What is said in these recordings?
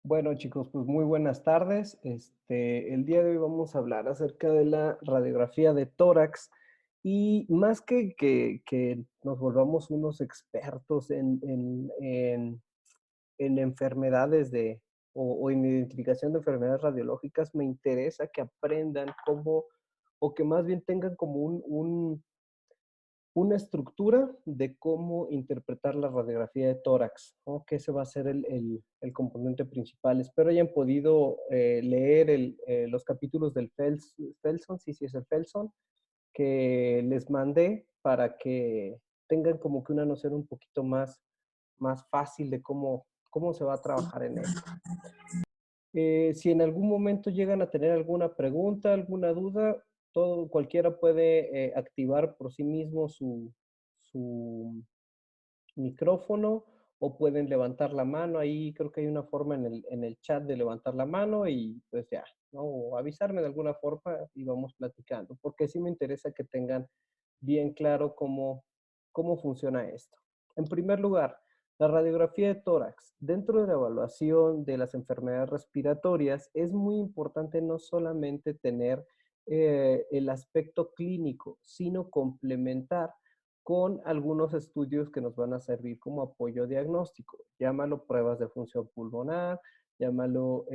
Bueno, chicos, pues muy buenas tardes. El día de hoy vamos a hablar acerca de la radiografía de tórax y más que nos volvamos unos expertos en enfermedades o en identificación de enfermedades radiológicas, me interesa que aprendan cómo, o que más bien tengan como una estructura de cómo interpretar la radiografía de tórax, ¿no? Que ese va a ser el componente principal. Espero hayan podido leer los capítulos del Felson, sí, sí es el Felson, que les mandé para que tengan como que una noción un poquito más fácil de cómo se va a trabajar en esto. Si en algún momento llegan a tener alguna pregunta, alguna duda, cualquiera puede activar por sí mismo su micrófono o pueden levantar la mano. Ahí creo que hay una forma en el chat de levantar la mano y pues ya, ¿no? O avisarme de alguna forma y vamos platicando, porque sí me interesa que tengan bien claro cómo funciona esto. En primer lugar, la radiografía de tórax. Dentro de la evaluación de las enfermedades respiratorias, es muy importante no solamente tener el aspecto clínico, sino complementar con algunos estudios que nos van a servir como apoyo diagnóstico. Llámalo pruebas de función pulmonar, llámalo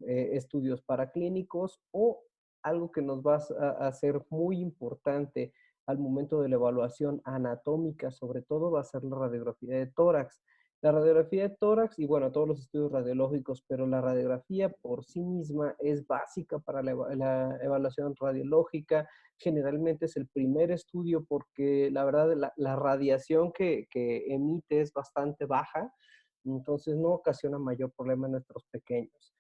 estudios paraclínicos o algo que nos va a ser muy importante al momento de la evaluación anatómica, sobre todo va a ser la radiografía de tórax. La radiografía de tórax y bueno, todos los estudios radiológicos, pero la radiografía por sí misma es básica para la evaluación radiológica. Generalmente es el primer estudio porque la verdad la radiación que emite es bastante baja, entonces no ocasiona mayor problema en nuestros pequeños.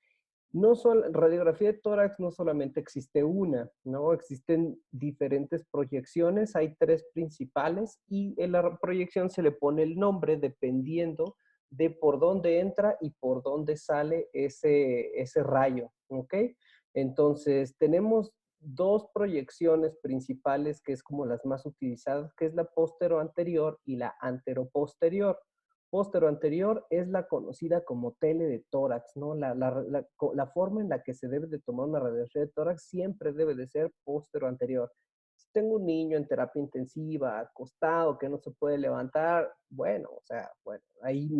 No solo, radiografía de tórax no solamente existe una, ¿no? Existen diferentes proyecciones, hay tres principales y en la proyección se le pone el nombre dependiendo de por dónde entra y por dónde sale ese rayo, ¿ok? Entonces, tenemos dos proyecciones principales que es como las más utilizadas, que es la postero-anterior y la antero-posterior. Postero-anterior es la conocida como tele de tórax, ¿no? La forma en la que se debe de tomar una radiografía de tórax siempre debe de ser postero-anterior. Si tengo un niño en terapia intensiva, acostado, que no se puede levantar, bueno, o sea, bueno, ahí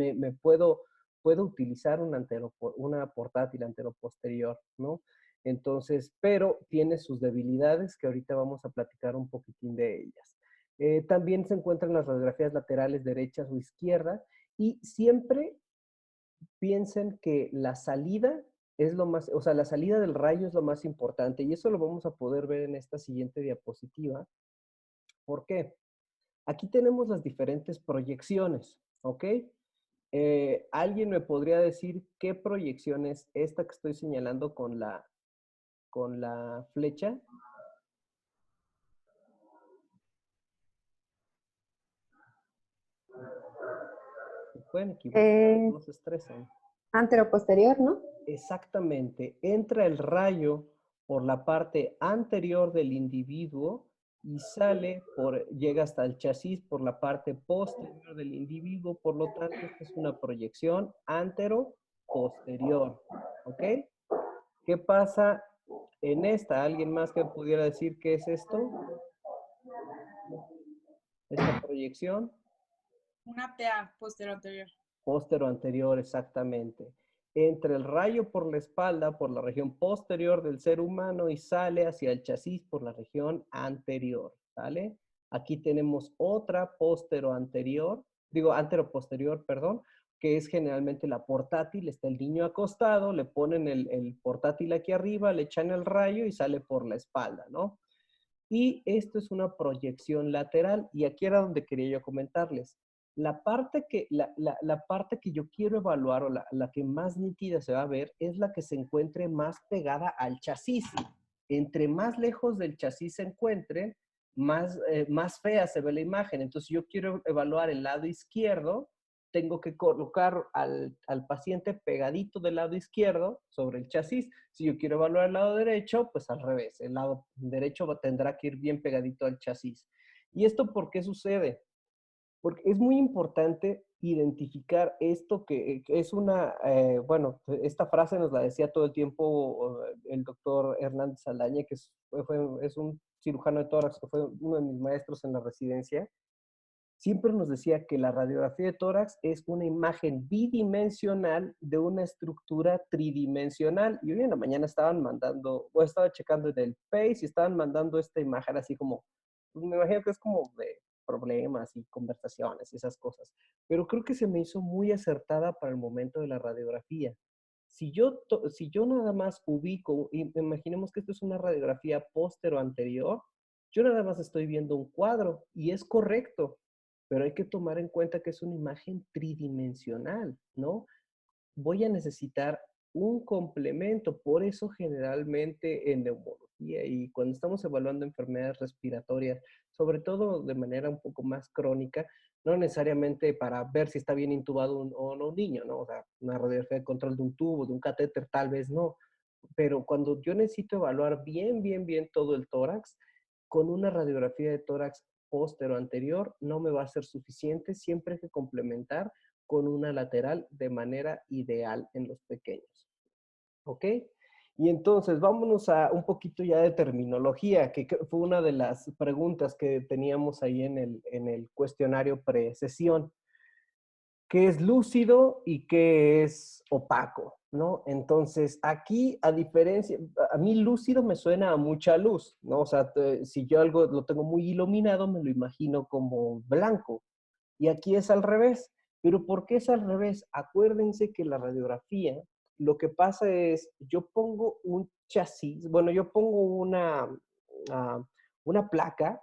puedo utilizar una portátil antero-posterior, ¿no? Entonces, pero tiene sus debilidades que ahorita vamos a platicar un poquitín de ellas. También se encuentran las radiografías laterales derechas o izquierdas y siempre piensen que la salida es lo más, o sea, la salida del rayo es lo más importante y eso lo vamos a poder ver en esta siguiente diapositiva. ¿Por qué? Aquí tenemos las diferentes proyecciones, ¿ok? ¿Alguien me podría decir qué proyección es esta que estoy señalando con la flecha? Se pueden equivocar, Eh, no se estresen. Anteroposterior, ¿no? Exactamente, entra el rayo por la parte anterior del individuo y llega hasta el chasis por la parte posterior del individuo, por lo tanto, esta es una proyección antero-posterior, ¿ok? ¿Qué pasa en esta? ¿Alguien más que pudiera decir qué es esto? Esta proyección. Una PA posterior anterior. Póstero anterior, exactamente. Entra el rayo por la espalda, por la región posterior del ser humano y sale hacia el chasis por la región anterior, ¿vale? Aquí tenemos otra póstero anterior, digo antero posterior, perdón, que es generalmente la portátil. Está el niño acostado, le ponen el portátil aquí arriba, le echan el rayo y sale por la espalda, ¿no? Y esto es una proyección lateral y aquí era donde quería yo comentarles. La parte que yo quiero evaluar o la que más nítida se va a ver es la que se encuentre más pegada al chasis. Entre más lejos del chasis se encuentre, más fea se ve la imagen. Entonces yo quiero evaluar el lado izquierdo, tengo que colocar al paciente pegadito del lado izquierdo sobre el chasis. Si yo quiero evaluar el lado derecho, pues al revés. El lado derecho tendrá que ir bien pegadito al chasis. ¿Y esto por qué sucede? Porque es muy importante identificar esto que es una, bueno, esta frase nos la decía todo el tiempo el doctor Hernández Saldaña, que es un cirujano de tórax, que fue uno de mis maestros en la residencia. Siempre nos decía que la radiografía de tórax es una imagen bidimensional de una estructura tridimensional. Y hoy en la mañana estaban mandando, o estaba checando en el Face y estaban mandando esta imagen así como, pues me imagino que es como de problemas y conversaciones y esas cosas. Pero creo que se me hizo muy acertada para el momento de la radiografía. Si yo nada más ubico, y imaginemos que esto es una radiografía póstero anterior, yo nada más estoy viendo un cuadro y es correcto, pero hay que tomar en cuenta que es una imagen tridimensional, ¿no? Voy a necesitar un complemento. Por eso generalmente en neumología y cuando estamos evaluando enfermedades respiratorias, sobre todo de manera un poco más crónica, no necesariamente para ver si está bien intubado o no un niño, ¿no? O sea, una radiografía de control de un tubo, de un catéter, tal vez no. Pero cuando yo necesito evaluar bien todo el tórax, con una radiografía de tórax póstero anterior no me va a ser suficiente, siempre hay que complementar con una lateral de manera ideal en los pequeños. ¿Ok? Y entonces vámonos a un poquito ya de terminología, que fue una de las preguntas que teníamos ahí en el cuestionario pre-sesión. ¿Qué es lúcido y qué es opaco? ¿No? Entonces, aquí, a diferencia, a mí lúcido me suena a mucha luz, ¿no? O sea, si yo algo lo tengo muy iluminado, me lo imagino como blanco. Y aquí es al revés. Pero ¿por qué es al revés? Acuérdense que la radiografía, lo que pasa es, yo pongo un chasis, bueno, yo pongo uh, una placa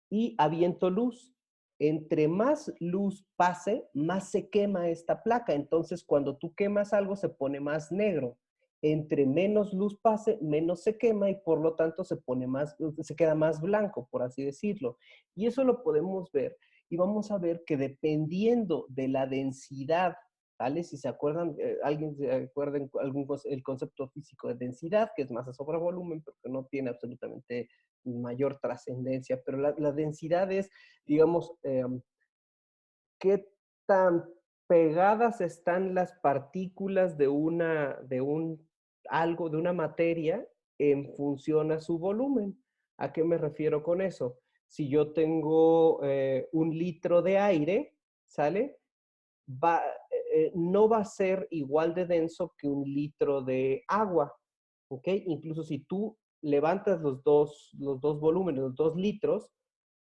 y aviento luz. Entre más luz pase, más se quema esta placa. Entonces, cuando tú quemas algo, se pone más negro. Entre menos luz pase, menos se quema y por lo tanto se queda más blanco, por así decirlo. Y eso lo podemos ver y vamos a ver que dependiendo de la densidad, ¿vale? Si se acuerdan, alguien se acuerda el concepto físico de densidad, que es masa sobre volumen, pero que no tiene absolutamente mayor trascendencia, pero la densidad es, digamos, qué tan pegadas están las partículas de algo, de una materia en función a su volumen. ¿A qué me refiero con eso? Si yo tengo 1 litro de aire, ¿sale? No va a ser igual de denso que 1 litro de agua, ¿ok? Incluso si tú levantas los dos volúmenes, los 2 litros,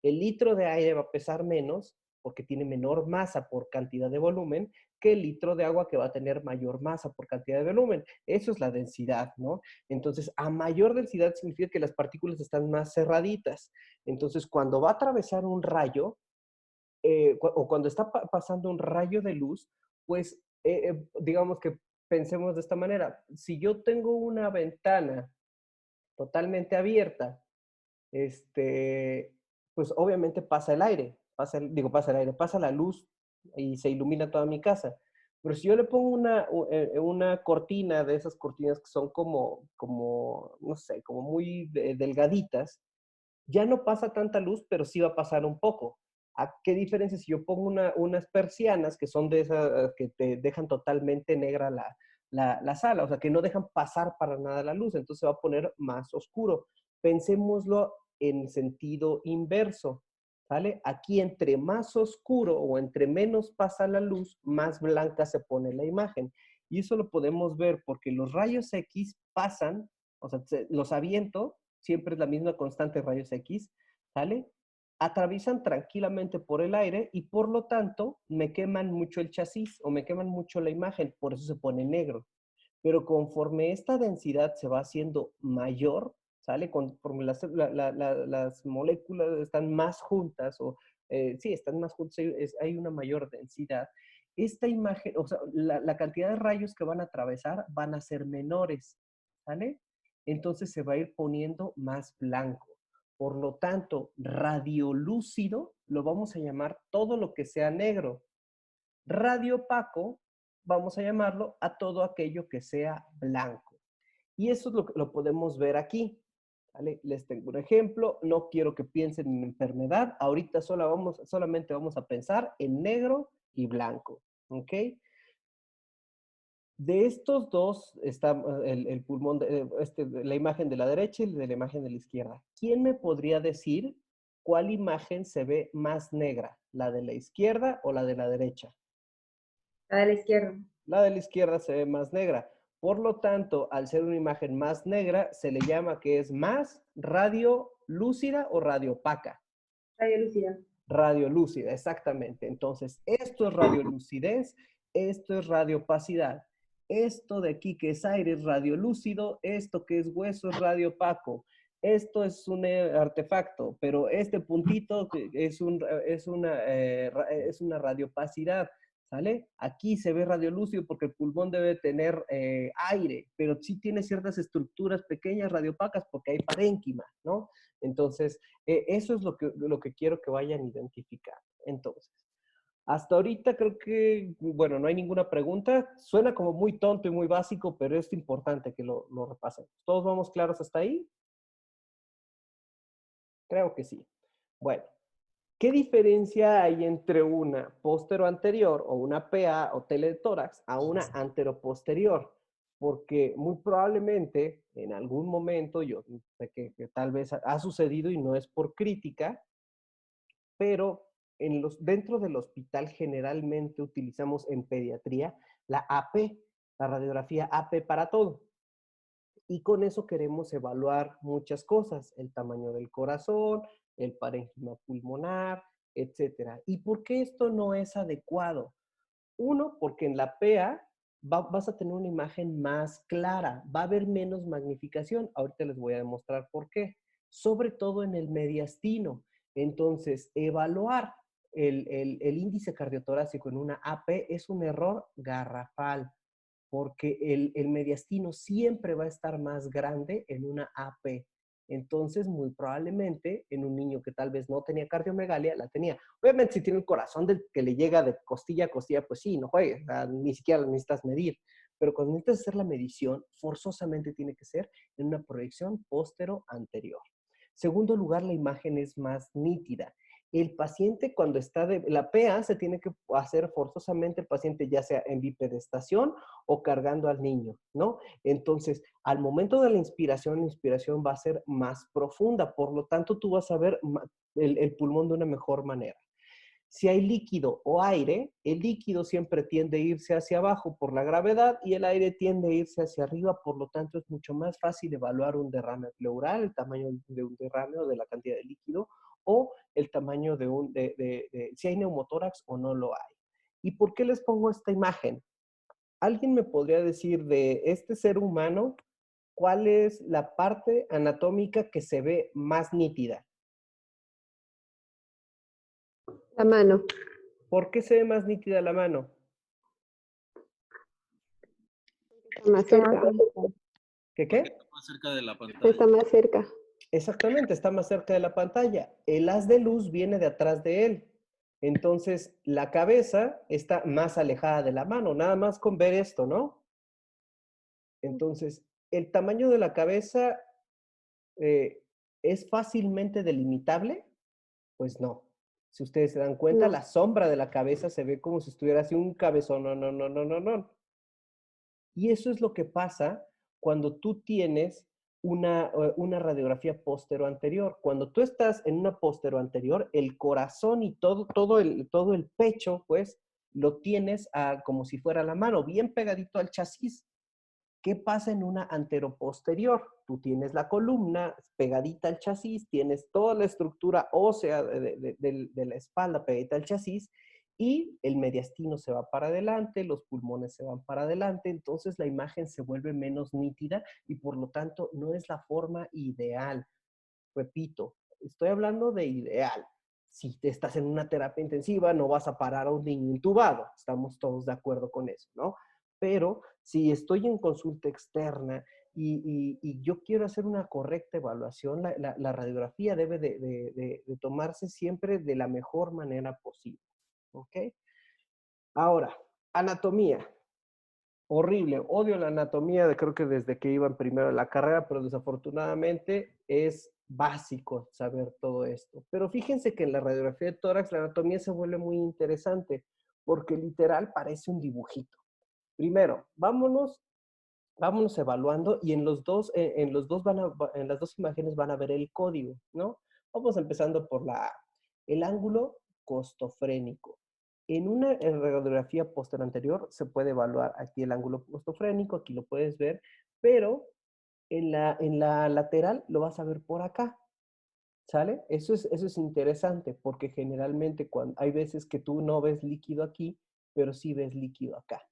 el litro de aire va a pesar menos porque tiene menor masa por cantidad de volumen que el litro de agua que va a tener mayor masa por cantidad de volumen. Eso es la densidad, ¿no? Entonces, a mayor densidad significa que las partículas están más cerraditas. Entonces, cuando va a atravesar un rayo, o cuando está pasando un rayo de luz, pues digamos que pensemos de esta manera. Si yo tengo una ventana totalmente abierta, este, pues obviamente pasa el aire, pasa la luz y se ilumina toda mi casa. Pero si yo le pongo una cortina de esas cortinas que son no sé, como muy delgaditas, ya no pasa tanta luz, pero sí va a pasar un poco. ¿A qué diferencia si yo pongo unas persianas que son de esas que te dejan totalmente negra la sala? O sea, que no dejan pasar para nada la luz, entonces se va a poner más oscuro. Pensémoslo en sentido inverso, ¿vale? Aquí entre más oscuro o entre menos pasa la luz, más blanca se pone la imagen. Y eso lo podemos ver porque los rayos X pasan, o sea, los aviento, siempre es la misma constante de rayos X, ¿sale? Atraviesan tranquilamente por el aire y por lo tanto me queman mucho el chasis o me queman mucho la imagen, por eso se pone negro. Pero conforme esta densidad se va haciendo mayor, ¿sale? Conforme las moléculas están más juntas, sí, están más juntas, hay una mayor densidad. Esta imagen, o sea, la cantidad de rayos que van a atravesar van a ser menores, ¿sale? Entonces se va a ir poniendo más blanco. Por lo tanto, radiolúcido lo vamos a llamar todo lo que sea negro. Radio opaco, vamos a llamarlo a todo aquello que sea blanco. Y eso es lo que lo podemos ver aquí. ¿Vale? Les tengo un ejemplo. No quiero que piensen en enfermedad. Ahorita solamente vamos a pensar en negro y blanco, ¿ok? De estos dos está el pulmón, la imagen de la derecha y de la imagen de la izquierda. ¿Quién me podría decir cuál imagen se ve más negra? ¿La de la izquierda o la de la derecha? La de la izquierda. La de la izquierda se ve más negra. Por lo tanto, al ser una imagen más negra, se le llama que es más radiolúcida o radiopaca. Radiolúcida. Radiolúcida, exactamente. Entonces, esto es radiolucidez, esto es radiopacidad. Esto de aquí que es aire es radiolúcido, esto que es hueso es radiopaco. Esto es un artefacto, pero este puntito es una radiopacidad, ¿sale? Aquí se ve radiolúcido porque el pulmón debe tener aire, pero sí tiene ciertas estructuras pequeñas radiopacas porque hay parénquima, ¿no? Entonces, eso es lo que quiero que vayan a identificar. Entonces, hasta ahorita creo que, bueno, no hay ninguna pregunta. Suena como muy tonto y muy básico, pero es importante que lo repasen. ¿Todos vamos claros hasta ahí? Creo que sí. Bueno, ¿qué diferencia hay entre una posterior o una PA o teletórax a una anteroposterior? Porque muy probablemente en algún momento, yo sé que tal vez ha sucedido y no es por crítica, pero dentro del hospital generalmente utilizamos en pediatría la AP, la radiografía AP para todo. Y con eso queremos evaluar muchas cosas, el tamaño del corazón, el parénquima pulmonar, etcétera. ¿Y por qué esto no es adecuado? Uno, porque en la PA vas a tener una imagen más clara, va a haber menos magnificación. Ahorita les voy a demostrar por qué. Sobre todo en el mediastino. Entonces, evaluar el índice cardiotorácico en una AP es un error garrafal, porque el mediastino siempre va a estar más grande en una AP. Entonces, muy probablemente en un niño que tal vez no tenía cardiomegalia, la tenía. Obviamente, si tiene un corazón que le llega de costilla a costilla, pues sí, no juegues, o sea, ni siquiera lo necesitas medir. Pero cuando necesitas hacer la medición, forzosamente tiene que ser en una proyección póstero-anterior. Segundo lugar, la imagen es más nítida. El paciente cuando está la PA se tiene que hacer forzosamente el paciente ya sea en bipedestación o cargando al niño, ¿no? Entonces, al momento de la inspiración va a ser más profunda, por lo tanto, tú vas a ver el pulmón de una mejor manera. Si hay líquido o aire, el líquido siempre tiende a irse hacia abajo por la gravedad y el aire tiende a irse hacia arriba, por lo tanto es mucho más fácil evaluar un derrame pleural, el tamaño de un derrame o de la cantidad de líquido, o el tamaño si hay neumotórax o no lo hay. ¿Y por qué les pongo esta imagen? ¿Alguien me podría decir de este ser humano cuál es la parte anatómica que se ve más nítida? La mano. ¿Por qué se ve más nítida la mano? Está más cerca. ¿Qué Porque qué? está más cerca de la pantalla. Está más cerca. Exactamente, está más cerca de la pantalla. El haz de luz viene de atrás de él. Entonces, la cabeza está más alejada de la mano, nada más con ver esto, ¿no? Entonces, el tamaño de la cabeza eh, es fácilmente delimitable. Pues no. Si ustedes se dan cuenta, No. la sombra de la cabeza se ve como si estuviera así un cabezón. No, no, no, no, no, no. Y eso es lo que pasa cuando tú tienes una radiografía póstero-anterior. Cuando tú estás en una póstero-anterior, el corazón y todo el pecho, pues, lo tienes como si fuera la mano, bien pegadito al chasis. ¿Qué pasa en una anteroposterior? Tú tienes la columna pegadita al chasis, tienes toda la estructura ósea de la espalda pegadita al chasis y el mediastino se va para adelante, los pulmones se van para adelante, entonces la imagen se vuelve menos nítida y por lo tanto no es la forma ideal. Repito, estoy hablando de ideal. Si te estás en una terapia intensiva, no vas a parar a un niño intubado. Estamos todos de acuerdo con eso, ¿no? Pero si estoy en consulta externa y yo quiero hacer una correcta evaluación, la radiografía debe de tomarse siempre de la mejor manera posible. ¿Ok? Ahora, anatomía. Horrible, odio la anatomía, creo que desde que iba en primero de la carrera, pero desafortunadamente es básico saber todo esto. Pero fíjense que en la radiografía de tórax la anatomía se vuelve muy interesante, porque literal parece un dibujito. Primero, vámonos evaluando y en las dos imágenes van a ver el código, ¿no? Vamos empezando por la A. El ángulo costofrénico. En radiografía posterior anterior se puede evaluar aquí el ángulo costofrénico, aquí lo puedes ver, pero en la lateral lo vas a ver por acá, ¿sale? Eso es interesante porque generalmente hay veces que tú no ves líquido aquí, pero sí ves líquido acá,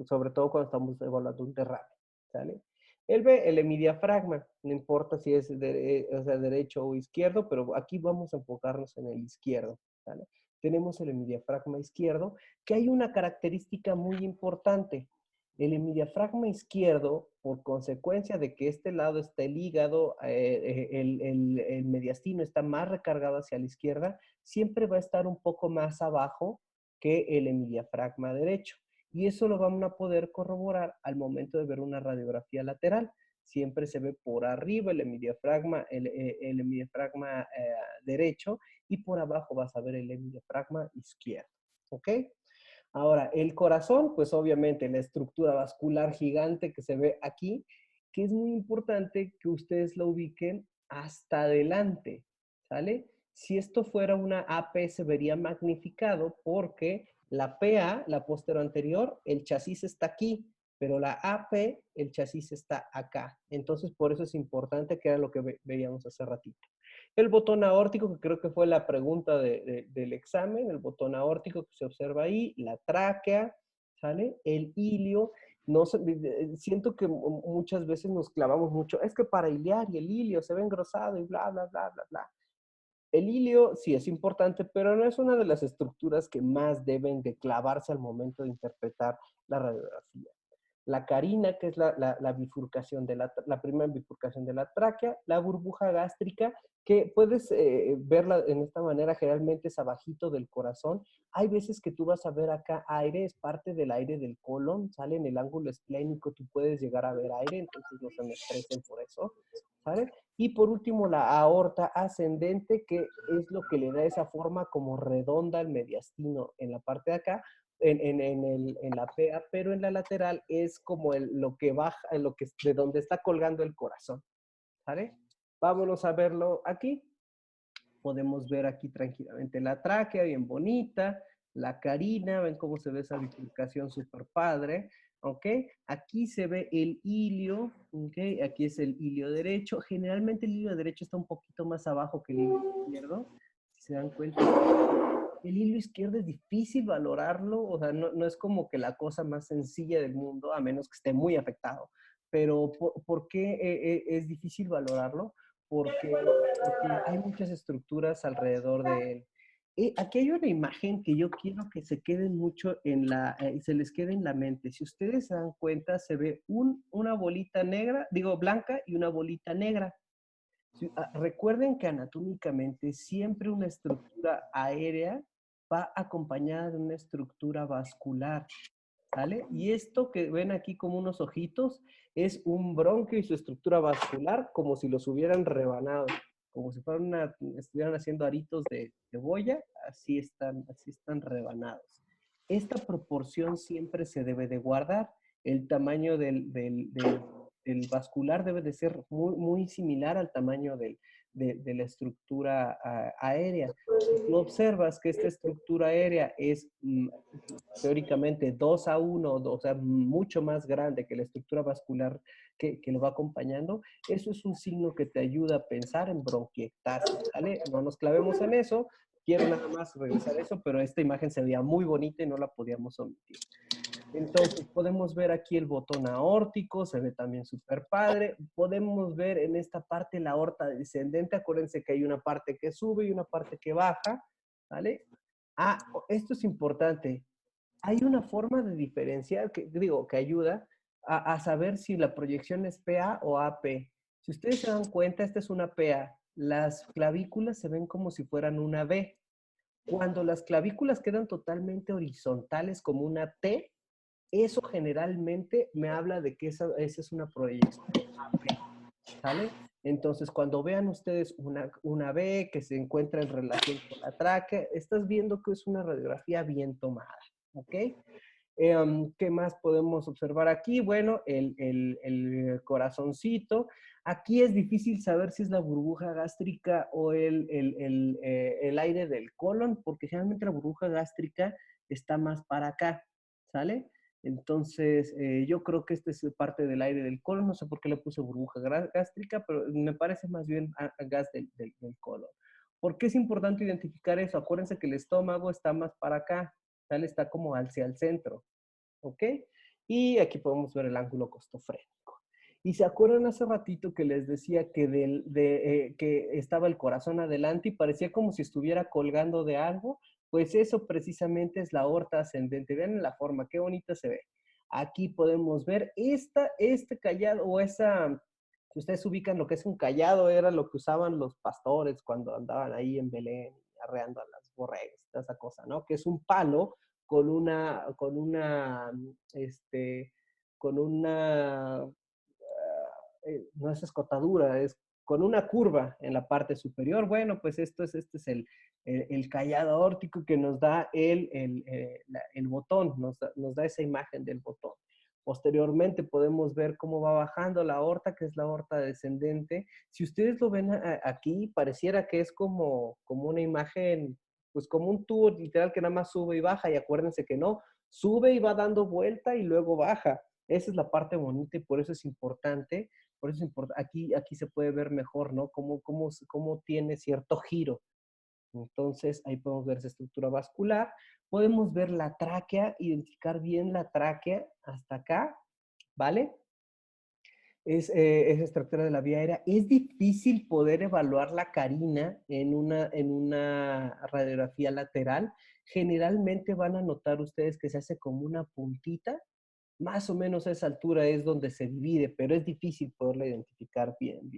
sobre todo cuando estamos evaluando un derrame, ¿sale? Él ve el hemidiafragma, no importa si es o sea, derecho o izquierdo, pero aquí vamos a enfocarnos en el izquierdo, ¿sale? Tenemos el hemidiafragma izquierdo, que hay una característica muy importante. El hemidiafragma izquierdo, por consecuencia de que este lado está el hígado, el mediastino está más recargado hacia la izquierda, siempre va a estar un poco más abajo que el hemidiafragma derecho. Y eso lo van a poder corroborar al momento de ver una radiografía lateral. Siempre se ve por arriba el hemidiafragma, el hemidiafragma derecho y por abajo vas a ver el hemidiafragma izquierdo. ¿Ok? Ahora, el corazón, pues obviamente la estructura vascular gigante que se ve aquí, que es muy importante que ustedes lo ubiquen hasta adelante, ¿sale? Si esto fuera una AP se vería magnificado porque la PA, la postero anterior, el chasis está aquí, pero la AP, el chasis está acá. Entonces, por eso es importante, que era lo que veíamos hace ratito. El botón aórtico, que creo que fue la pregunta del examen, el botón aórtico que se observa ahí, la tráquea, ¿sale? El ilio. No sé, siento que muchas veces nos clavamos mucho, es que para iliar y el ilio se ve engrosado y bla, bla, bla, bla, bla. El ilio sí es importante, pero no es una de las estructuras que más deben de clavarse al momento de interpretar la radiografía. La carina, que es la bifurcación de la primera bifurcación de la tráquea, la burbuja gástrica, que puedes verla en esta manera, generalmente es abajito del corazón. Hay veces que tú vas a ver acá aire, es parte del aire del colon, sale en el ángulo esplénico, tú puedes llegar a ver aire, entonces no se me estresen por eso, ¿sale? Y por último, la aorta ascendente, que es lo que le da esa forma como redonda al mediastino en la parte de acá, en la PA, pero en la lateral es como lo que baja, de donde está colgando el corazón, ¿vale? Vámonos a verlo aquí. Podemos ver aquí tranquilamente la tráquea, bien bonita, la carina, ven cómo se ve esa bifurcación súper padre, ¿ok? Aquí se ve el ilio, ¿ok? Aquí es el ilio derecho. Generalmente el ilio derecho está un poquito más abajo que el ilio izquierdo, si se dan cuenta. El hilo izquierdo es difícil valorarlo, o sea, no es como que la cosa más sencilla del mundo, a menos que esté muy afectado. Pero ¿por qué es difícil valorarlo? Porque hay muchas estructuras alrededor de él. Aquí hay una imagen que yo quiero que se queden mucho se les quede en la mente. Si ustedes se dan cuenta, se ve una bolita negra, digo blanca, y una bolita negra. Recuerden que anatómicamente siempre una estructura aérea va acompañada de una estructura vascular, ¿sale? Y esto que ven aquí como unos ojitos es un bronquio y su estructura vascular, como si los hubieran rebanado, como si estuvieran haciendo aritos de cebolla, así están rebanados. Esta proporción siempre se debe de guardar. El tamaño del vascular debe de ser muy, muy similar al tamaño de la estructura aérea. Si tú observas que esta estructura aérea es teóricamente 2:1, o sea, mucho más grande que la estructura vascular que lo va acompañando, eso es un signo que te ayuda a pensar en bronquiectasis, ¿vale? No nos clavemos en eso, quiero nada más regresar a eso, pero esta imagen se veía muy bonita y no la podíamos omitir. Entonces, podemos ver aquí el botón aórtico, se ve también súper padre. Podemos ver en esta parte la aorta descendente. Acuérdense que hay una parte que sube y una parte que baja, ¿vale? Esto es importante. Hay una forma de diferenciar, que ayuda a saber si la proyección es PA o AP. Si ustedes se dan cuenta, esta es una PA. Las clavículas se ven como si fueran una B. Cuando las clavículas quedan totalmente horizontales como una T, eso generalmente me habla de que esa es una proyección AP, ¿sale? Entonces, cuando vean ustedes una B que se encuentra en relación con la tráquea, estás viendo que es una radiografía bien tomada, ¿Ok? ¿Qué más podemos observar aquí? Bueno, el corazoncito. Aquí es difícil saber si es la burbuja gástrica o el aire del colon, porque generalmente la burbuja gástrica está más para acá, ¿sale? Entonces, yo creo que este es parte del aire del colon. No sé por qué le puse burbuja gástrica, pero me parece más bien a gas del colon. ¿Por qué es importante identificar eso? Acuérdense que el estómago está más para acá, ¿sale? Está como hacia el centro, ¿ok? Y aquí podemos ver el ángulo costofrénico. Y se acuerdan hace ratito que les decía que estaba el corazón adelante y parecía como si estuviera colgando de algo. Pues eso precisamente es la aorta ascendente. Vean la forma, qué bonita se ve. Aquí podemos ver este callado o esa, si ustedes ubican lo que es un callado, era lo que usaban los pastores cuando andaban ahí en Belén arreando a las borregas, esa cosa, ¿no? Que es un palo con una, no es escotadura, es con una curva en la parte superior. Bueno, pues este es el callado aórtico que nos da el botón, nos da esa imagen del botón. Posteriormente podemos ver cómo va bajando la aorta, que es la aorta descendente. Si ustedes lo ven aquí, pareciera que es como una imagen, pues como un tubo literal que nada más sube y baja, y acuérdense que no, sube y va dando vuelta y luego baja. Esa es la parte bonita y por eso es importante. Por eso es importante. Aquí se puede ver mejor, ¿no? Cómo tiene cierto giro. Entonces, ahí podemos ver esa estructura vascular. Podemos ver la tráquea, identificar bien la tráquea hasta acá, ¿vale? Esa estructura de la vía aérea. Es difícil poder evaluar la carina en una radiografía lateral. Generalmente van a notar ustedes que se hace como una puntita. Más o menos a esa altura es donde se divide, pero es difícil poderla identificar bien.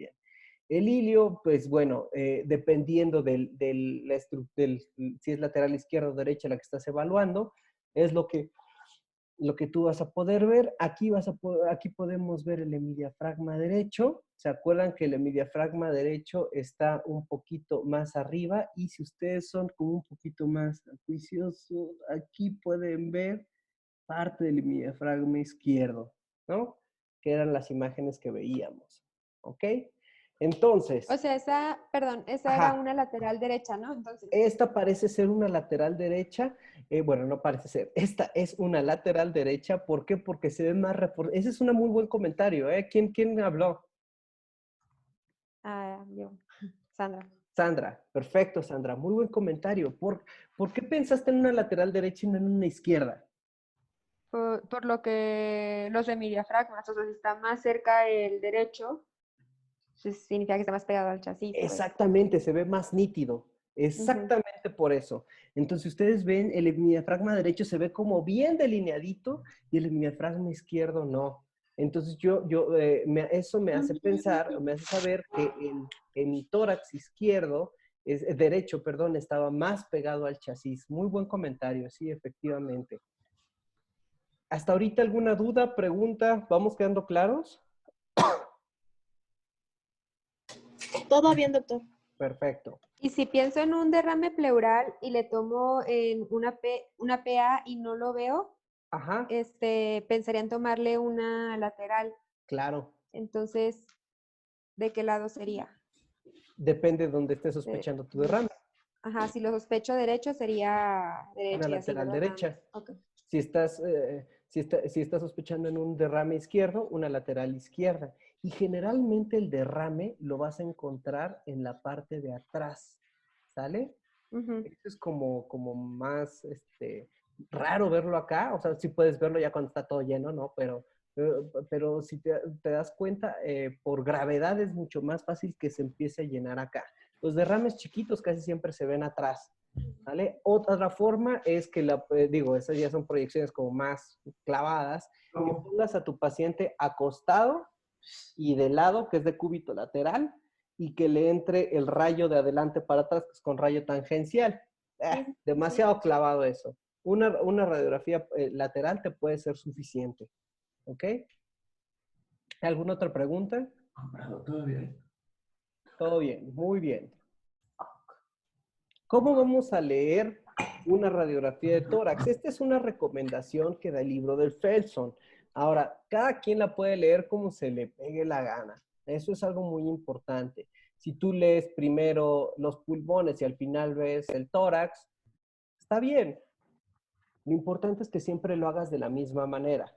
El ilio, pues bueno, dependiendo si es lateral izquierda o derecha la que estás evaluando, es lo que tú vas a poder ver. Aquí podemos ver el hemidiafragma derecho. ¿Se acuerdan que el hemidiafragma derecho está un poquito más arriba? Y si ustedes son como un poquito más juiciosos, aquí pueden ver parte del hemidiafragma izquierdo, ¿no? Que eran las imágenes que veíamos, ¿ok? Entonces, O sea, esa era ajá, una lateral derecha, ¿no? Entonces, esta parece ser una lateral derecha. Bueno, no parece ser. Esta es una lateral derecha. ¿Por qué? Porque se ve más reforzado. Ese es un muy buen comentario, ¿eh? ¿Quién habló? yo, Sandra. Sandra. Perfecto, Sandra. Muy buen comentario. ¿Por qué pensaste en una lateral derecha y no en una izquierda? Por lo que los hemidiafragmas, o sea, si está más cerca el derecho, pues significa que está más pegado al chasis, pues. Exactamente, se ve más nítido. Ujú. Exactamente por eso. Entonces, ustedes ven, el hemidiafragma derecho se ve como bien delineadito y el hemidiafragma izquierdo no. Entonces, eso me hace pensar, me hace saber que en mi tórax izquierdo, derecho, perdón, estaba más pegado al chasis. Muy buen comentario, sí, efectivamente. ¿Hasta ahorita alguna duda, pregunta? ¿Vamos quedando claros? Todo bien, doctor. Perfecto. Y si pienso en un derrame pleural y le tomo en una PA y no lo veo, Ajá, pensaría en tomarle una lateral. claro. Entonces, ¿de qué lado sería? Depende de donde estés De- sospechando tu derrame. Ajá, si lo sospecho derecho sería Una derecha y así, lateral ¿verdad? Nada derecha. más. Ok. Si estás sospechando en un derrame izquierdo, una lateral izquierda. Y generalmente el derrame lo vas a encontrar en la parte de atrás, ¿sale? Ujú. Eso es como más raro verlo acá. O sea, sí puedes verlo ya cuando está todo lleno, ¿no? Pero si te das cuenta, por gravedad es mucho más fácil que se empiece a llenar acá. Los derrames chiquitos casi siempre se ven atrás. ¿Vale? Otra forma es que, esas ya son proyecciones como más clavadas, que pongas a tu paciente acostado y de lado, que es de cúbito lateral, y que le entre el rayo de adelante para atrás, que es con rayo tangencial. Sí, sí, sí. Demasiado clavado eso. Una radiografía lateral te puede ser suficiente. ¿Ok? ¿Alguna otra pregunta? Todo bien. Todo bien, muy bien. ¿Cómo vamos a leer una radiografía de tórax. Esta es una recomendación que da el libro del Felson. Ahora, cada quien la puede leer como se le pegue la gana. Eso es algo muy importante. Si tú lees primero los pulmones y al final ves el tórax, está bien. Lo importante es que siempre lo hagas de la misma manera.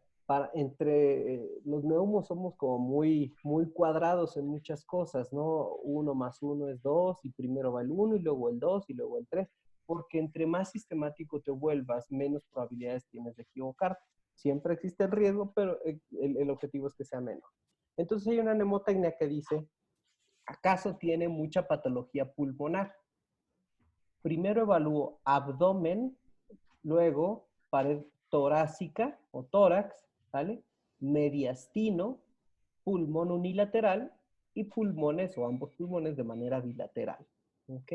Los neumos somos como muy cuadrados en muchas cosas, ¿no? 1 más 1 es 2 y primero va el 1 y luego el 2 y luego el 3, porque entre más sistemático te vuelvas, menos probabilidades tienes de equivocarte. Siempre existe el riesgo, pero el objetivo es que sea menor. Entonces hay una mnemotecnia que dice, ¿acaso tiene mucha patología pulmonar? Primero evalúo abdomen, luego pared torácica o tórax, ¿vale? Mediastino, pulmón unilateral y pulmones o ambos pulmones de manera bilateral, ¿ok?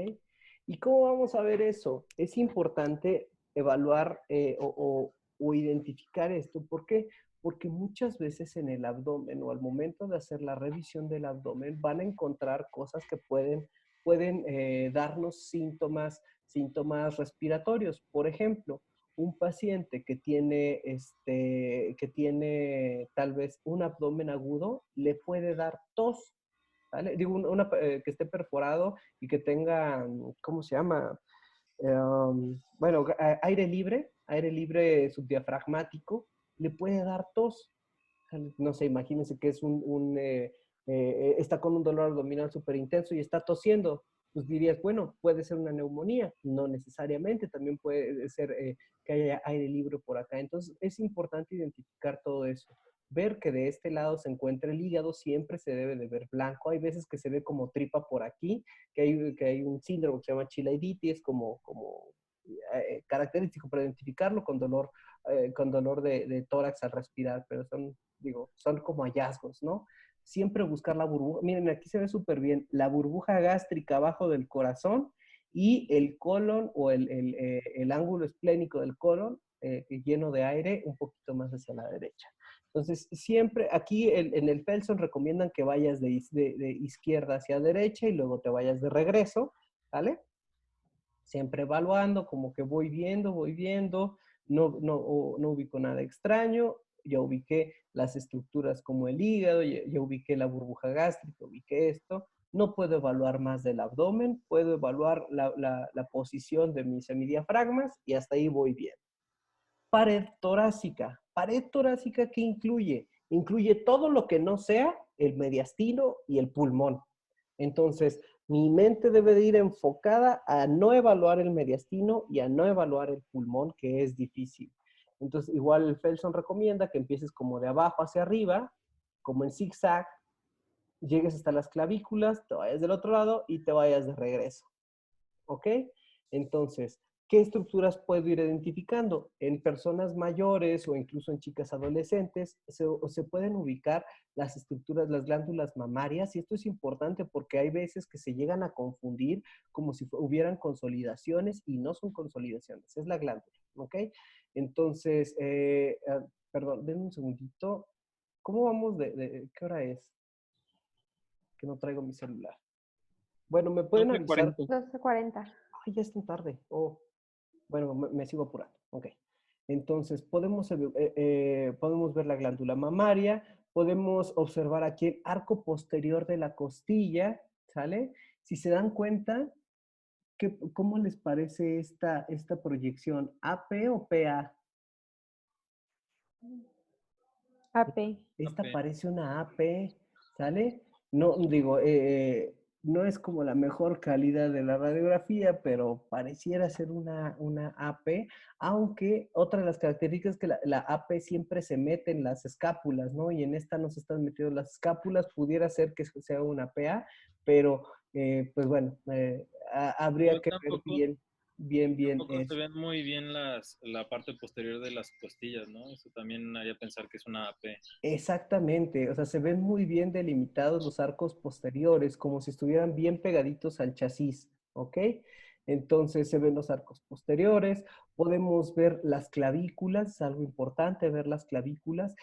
¿Y cómo vamos a ver eso? Es importante evaluar o identificar esto. ¿Por qué? Porque muchas veces en el abdomen o al momento de hacer la revisión del abdomen van a encontrar cosas que pueden darnos síntomas respiratorios. Por ejemplo, un paciente que tiene tal vez un abdomen agudo, le puede dar tos, ¿vale? Digo, que esté perforado y que tenga, ¿cómo se llama? Bueno, aire libre subdiafragmático, le puede dar tos. No sé, imagínense que es está con un dolor abdominal súper intenso y está tosiendo. Pues dirías, bueno, puede ser una neumonía. No necesariamente, también puede ser que haya aire libre por acá. Entonces, es importante identificar todo eso. Ver que de este lado se encuentra el hígado, siempre se debe de ver blanco. Hay veces que se ve como tripa por aquí, que hay un síndrome que se llama chilaiditiis, como característico para identificarlo con dolor de tórax al respirar, pero son como hallazgos, ¿no? Siempre buscar la burbuja. Miren, aquí se ve súper bien la burbuja gástrica abajo del corazón y el colon o el ángulo esplénico del colon lleno de aire un poquito más hacia la derecha. Entonces, siempre aquí en el Felson recomiendan que vayas de izquierda hacia derecha y luego te vayas de regreso, ¿vale? Siempre evaluando, como que voy viendo, no ubico nada extraño, ya ubiqué las estructuras como el hígado, ya ubiqué la burbuja gástrica, ubiqué esto. No puedo evaluar más del abdomen, puedo evaluar la posición de mis semidiafragmas y hasta ahí voy bien. Pared torácica. Pared torácica, ¿qué incluye? Incluye todo lo que no sea el mediastino y el pulmón. Entonces, mi mente debe de ir enfocada a no evaluar el mediastino y a no evaluar el pulmón, que es difícil. Entonces, igual el Felson recomienda que empieces como de abajo hacia arriba, como en zigzag, llegues hasta las clavículas, te vayas del otro lado y te vayas de regreso. ¿Ok? Entonces, ¿qué estructuras puedo ir identificando? En personas mayores o incluso en chicas adolescentes se pueden ubicar las estructuras, las glándulas mamarias, y esto es importante porque hay veces que se llegan a confundir como si hubieran consolidaciones y no son consolidaciones, es la glándula, ¿ok? Entonces, perdón, denme un segundito. ¿Cómo vamos qué hora es? Que no traigo mi celular. Bueno, ¿me pueden avisar? 12:40. 12:40. Ay, ya es tan tarde. Oh. Bueno, me sigo apurando. Ok. Entonces, podemos ver la glándula mamaria, podemos observar aquí el arco posterior de la costilla, ¿sale? Si se dan cuenta, ¿cómo les parece esta proyección? ¿AP o PA? AP. Esta AP. parece una AP, ¿sale? No, digo, no es como la mejor calidad de la radiografía, pero pareciera ser una AP, aunque otra de las características es que la AP siempre se mete en las escápulas, ¿no? Y en esta no se están metiendo las escápulas, pudiera ser que sea una PA, pero pues bueno, habría que ver bien Tampoco se eso. ven muy bien la parte posterior de las costillas, ¿no? Eso también haría pensar que es una AP. Exactamente, o sea, se ven muy bien delimitados los arcos posteriores, como si estuvieran bien pegaditos al chasis, ¿ok? Entonces se ven los arcos posteriores, podemos ver las clavículas, es algo importante ver las clavículas.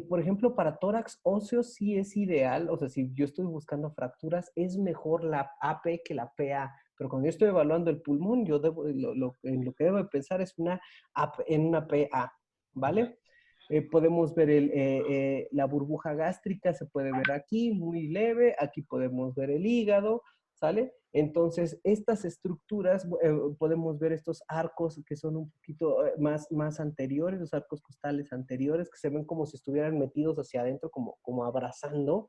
Por ejemplo, para tórax óseo sí es ideal, o sea, si yo estoy buscando fracturas, es mejor la AP que la PA. Pero cuando yo estoy evaluando el pulmón, yo debo, en lo que debo de pensar es en una PA, ¿vale? Podemos ver la burbuja gástrica, se puede ver aquí, muy leve. Aquí podemos ver el hígado, ¿sale? Entonces, estas estructuras, podemos ver estos arcos que son un poquito más anteriores, los arcos costales anteriores, que se ven como si estuvieran metidos hacia adentro, como abrazando,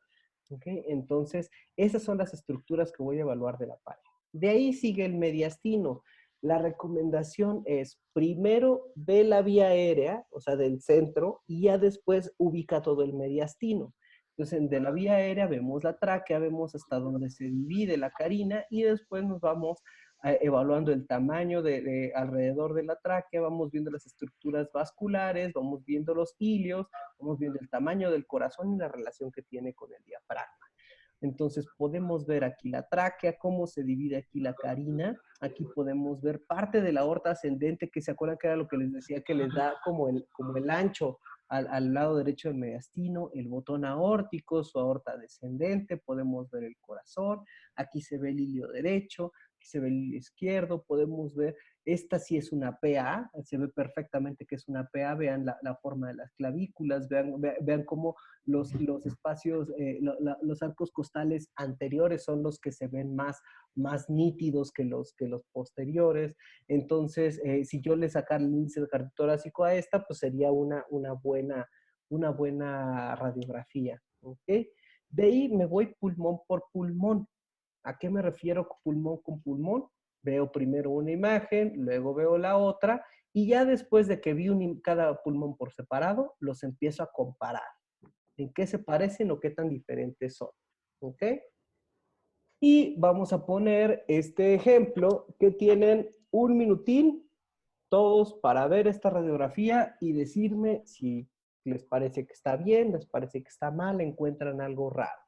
¿ok? Entonces, esas son las estructuras que voy a evaluar de la pared. De ahí sigue el mediastino. La recomendación es, primero ve la vía aérea, o sea, del centro, y ya después ubica todo el mediastino. Entonces, de la vía aérea vemos la tráquea, vemos hasta dónde se divide la carina, y después nos vamos evaluando el tamaño de alrededor de la tráquea, vamos viendo las estructuras vasculares, vamos viendo los ilios, vamos viendo el tamaño del corazón y la relación que tiene con el diafragma. Entonces podemos ver aquí la tráquea, cómo se divide aquí la carina. Aquí podemos ver parte de la aorta ascendente, que se acuerdan que era lo que les decía, que les da como el ancho al lado derecho del mediastino, el botón aórtico, su aorta descendente. Podemos ver el corazón. Aquí se ve el ilio derecho, aquí se ve el ilio izquierdo. Podemos ver, esta sí es una PA, se ve perfectamente que es una PA. Vean la forma de las clavículas, vean cómo los espacios, los arcos costales anteriores son los que se ven más nítidos que los posteriores. Entonces, si yo le sacara el índice cardiotorácico a esta, pues sería una buena radiografía. ¿Ok? De ahí me voy pulmón por pulmón. ¿A qué me refiero pulmón con pulmón? Veo primero una imagen, luego veo la otra, y ya después de que vi cada pulmón por separado, los empiezo a comparar. ¿En qué se parecen o qué tan diferentes son? ¿Ok? Y vamos a poner este ejemplo que tienen un minutín todos para ver esta radiografía y decirme si les parece que está bien, les parece que está mal, encuentran algo raro.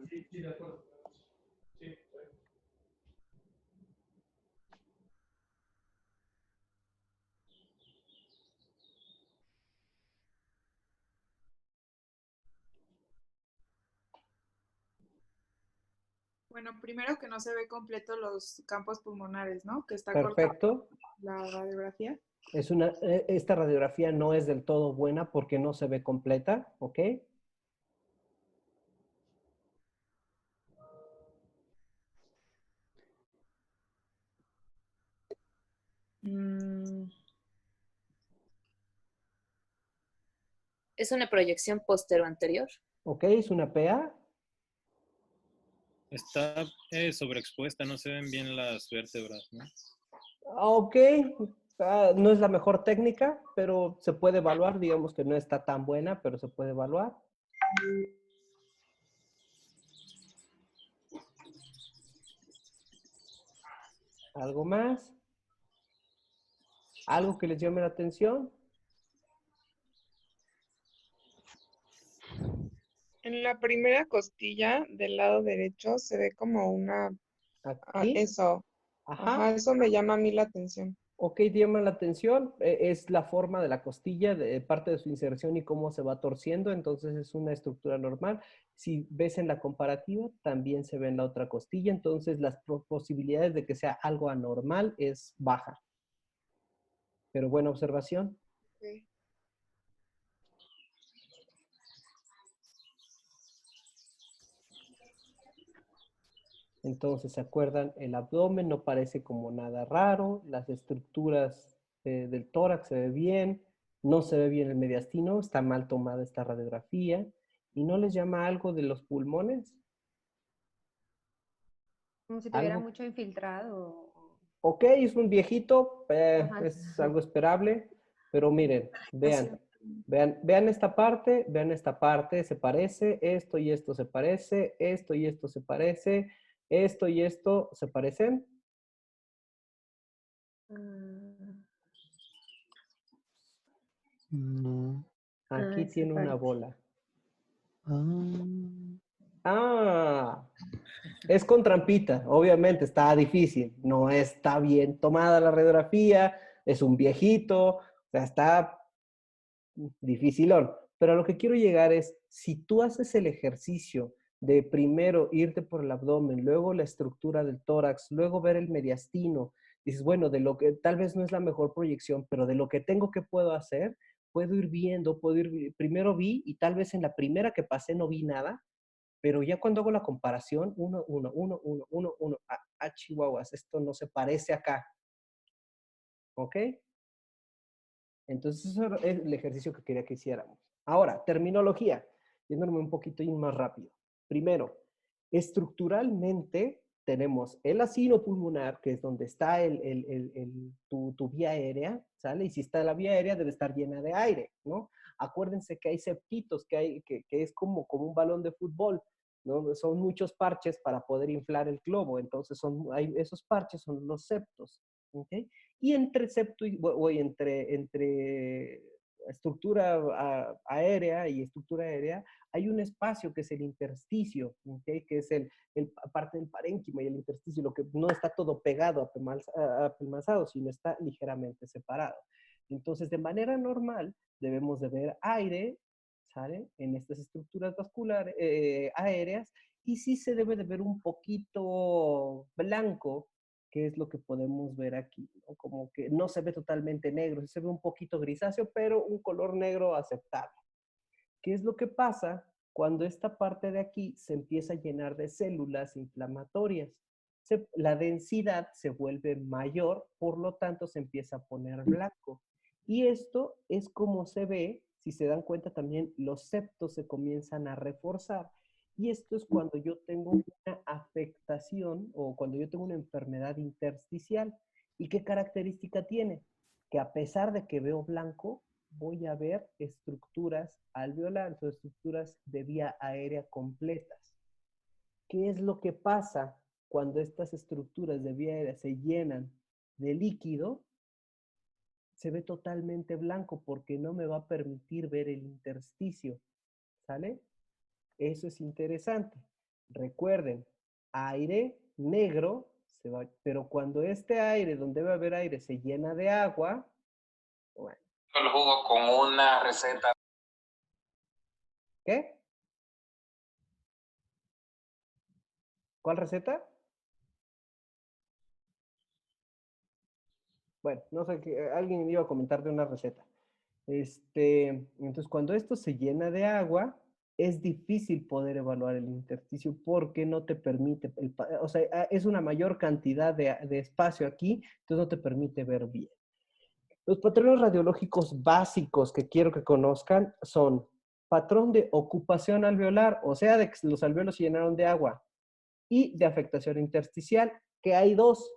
Sí, sí, de acuerdo. Sí. Bueno, primero que no se ve completo los campos pulmonares, ¿no? Que está cortada Perfecto. la radiografía. Esta radiografía no es del todo buena porque no se ve completa, ¿ok? Mm, Es una proyección postero-anterior. ¿Ok? Es una PA. Está sobreexpuesta, no se ven bien las vértebras, ¿no? Ok, no es la mejor técnica, pero se puede evaluar. Digamos que no está tan buena, pero se puede evaluar. ¿Algo más? ¿Algo que les llame la atención? En la primera costilla del lado derecho se ve como una, Aquí. eso, Ajá. eso me llama a mí la atención. Ok, llama la atención. Es la forma de la costilla, de parte de su inserción y cómo se va torciendo. Entonces es una estructura normal. Si ves en la comparativa, también se ve en la otra costilla. Entonces las posibilidades de que sea algo anormal es baja. Pero buena observación. Okay. Entonces, ¿se acuerdan? El abdomen no parece como nada raro, las estructuras del tórax se ve bien, no se ve bien el mediastino, está mal tomada esta radiografía, y no les llama algo de los pulmones, Como si tuviera algo. mucho infiltrado. Ok, es un viejito, Ajá. es algo esperable, pero miren, vean esta parte, se parece, esto y esto se parece, esto y esto se parece, esto y esto se parecen. Ah, No. Aquí esa tiene una parte. bola. Ah. Ah, Es con trampita, obviamente, está difícil. No está bien tomada la radiografía, es un viejito, o sea, está dificilón. Pero a lo que quiero llegar es, si tú haces el ejercicio de primero irte por el abdomen, luego la estructura del tórax, luego ver el mediastino, dices, bueno, de lo que tal vez no es la mejor proyección, pero de lo que tengo que puedo hacer, puedo ir viendo, primero vi y tal vez en la primera que pasé no vi nada, pero ya cuando hago la comparación, chihuahuas, esto no se parece acá, ¿ok? Entonces, eso es el ejercicio que quería que hiciéramos. Ahora, terminología, yéndome un poquito más rápido. Primero, estructuralmente tenemos el asino pulmonar, que es donde está tu vía aérea, ¿sale? Y si está la vía aérea, debe estar llena de aire, ¿no? Acuérdense que hay septitos, que es como un balón de fútbol, ¿no? Son muchos parches para poder inflar el globo, entonces esos parches son los septos, ¿ok? Y entre septo entre estructura aérea y estructura aérea, hay un espacio que es el intersticio, ¿okay? Que es parte del parénquima y el intersticio, lo que no está todo pegado, apelmazado, sino está ligeramente separado. Entonces, de manera normal, debemos de ver aire, ¿sale? En estas estructuras vasculares, aéreas, y sí se debe de ver un poquito blanco, que es lo que podemos ver aquí, ¿no? Como que no se ve totalmente negro, se ve un poquito grisáceo, pero un color negro aceptable. ¿Qué es lo que pasa cuando esta parte de aquí se empieza a llenar de células inflamatorias? La densidad se vuelve mayor, por lo tanto se empieza a poner blanco. Y esto es como se ve, si se dan cuenta también, los septos se comienzan a reforzar. Y esto es cuando yo tengo una afectación o cuando yo tengo una enfermedad intersticial. ¿Y qué característica tiene? Que a pesar de que veo blanco, voy a ver estructuras alveolares o estructuras de vía aérea completas. ¿Qué es lo que pasa cuando estas estructuras de vía aérea se llenan de líquido? Se ve totalmente blanco porque no me va a permitir ver el intersticio, ¿sale? Eso es interesante. Recuerden, aire negro, pero cuando este aire, donde debe haber aire, se llena de agua, bueno. El jugo con una receta. ¿Qué? ¿Cuál receta? Bueno, no sé, alguien iba a comentar de una receta. Entonces, cuando esto se llena de agua, es difícil poder evaluar el intersticio porque no te permite, o sea, es una mayor cantidad de espacio aquí, entonces no te permite ver bien. Los patrones radiológicos básicos que quiero que conozcan son patrón de ocupación alveolar, o sea, de que los alveolos se llenaron de agua, y de afectación intersticial, que hay dos.